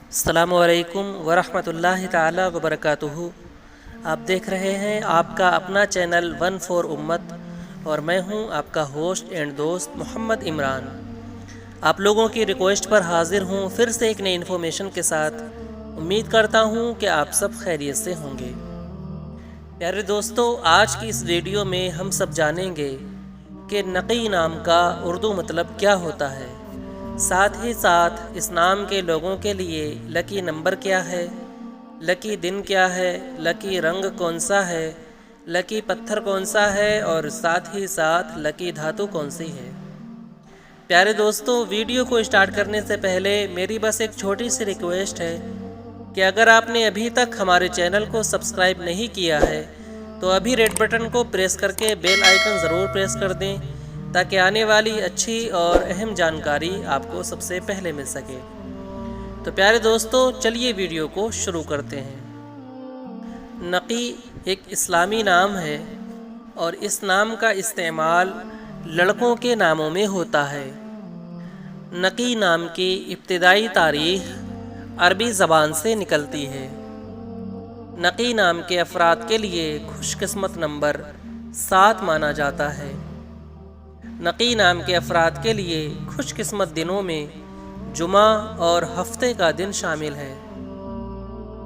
السلام علیکم ورحمۃ اللہ تعالی وبرکاتہ۔ آپ دیکھ رہے ہیں آپ کا اپنا چینل ون فور امت، اور میں ہوں آپ کا ہوسٹ اینڈ دوست محمد عمران۔ آپ لوگوں کی ریکویسٹ پر حاضر ہوں پھر سے ایک نئی انفارمیشن کے ساتھ۔ امید کرتا ہوں کہ آپ سب خیریت سے ہوں گے۔ پیارے دوستو، آج کی اس ویڈیو میں ہم سب جانیں گے کہ نقی نام کا اردو مطلب کیا ہوتا ہے، ساتھ ہی ساتھ اس نام کے لوگوں کے لیے لکی نمبر کیا ہے، لکی دن کیا ہے، لکی رنگ کون سا ہے، لکی پتھر کون سا ہے، اور ساتھ ہی ساتھ لکی دھاتو کون سی ہے۔ پیارے دوستو، ویڈیو کو اسٹارٹ کرنے سے پہلے میری بس ایک چھوٹی سی ریکویسٹ ہے کہ اگر آپ نے ابھی تک ہمارے چینل کو سبسکرائب نہیں کیا ہے تو ابھی ریڈ بٹن کو پریس کر کے بیل آئیکن ضرور پریس کر دیں، تاکہ آنے والی اچھی اور اہم جانکاری آپ کو سب سے پہلے مل سکے۔ تو پیارے دوستو، چلیے ویڈیو کو شروع کرتے ہیں۔ نقی ایک اسلامی نام ہے، اور اس نام کا استعمال لڑکوں کے ناموں میں ہوتا ہے۔ نقی نام کی ابتدائی تاریخ عربی زبان سے نکلتی ہے۔ نقی نام کے افراد کے لیے خوش قسمت نمبر 7 مانا جاتا ہے۔ نقی نام کے افراد کے لیے خوش قسمت دنوں میں جمعہ اور ہفتے کا دن شامل ہے۔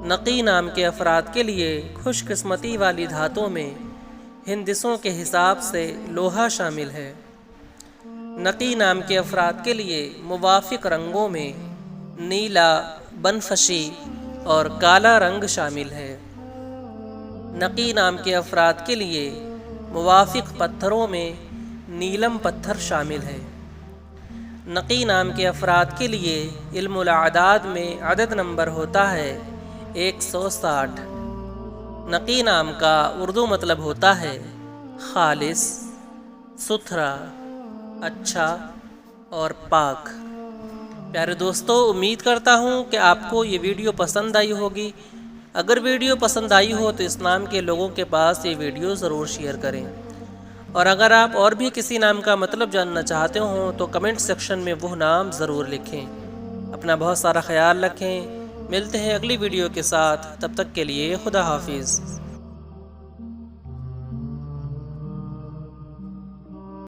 نقی نام کے افراد کے لیے خوش قسمتی والی دھاتوں میں ہندسوں کے حساب سے لوہا شامل ہے۔ نقی نام کے افراد کے لیے موافق رنگوں میں نیلا، بنفشی اور کالا رنگ شامل ہے۔ نقی نام کے افراد کے لیے موافق پتھروں میں نیلم پتھر شامل ہے۔ نقی نام کے افراد کے لیے علم الاعداد میں عدد نمبر ہوتا ہے 160۔ نقی نام کا اردو مطلب ہوتا ہے خالص، ستھرا، اچھا اور پاک۔ پیارے دوستو، امید کرتا ہوں کہ آپ کو یہ ویڈیو پسند آئی ہوگی۔ اگر ویڈیو پسند آئی ہو تو اس نام کے لوگوں کے پاس یہ ویڈیو ضرور شیئر کریں، اور اگر آپ اور بھی کسی نام کا مطلب جاننا چاہتے ہوں تو کمنٹ سیکشن میں وہ نام ضرور لکھیں۔ اپنا بہت سارا خیال رکھیں۔ ملتے ہیں اگلی ویڈیو کے ساتھ، تب تک کے لیے خدا حافظ۔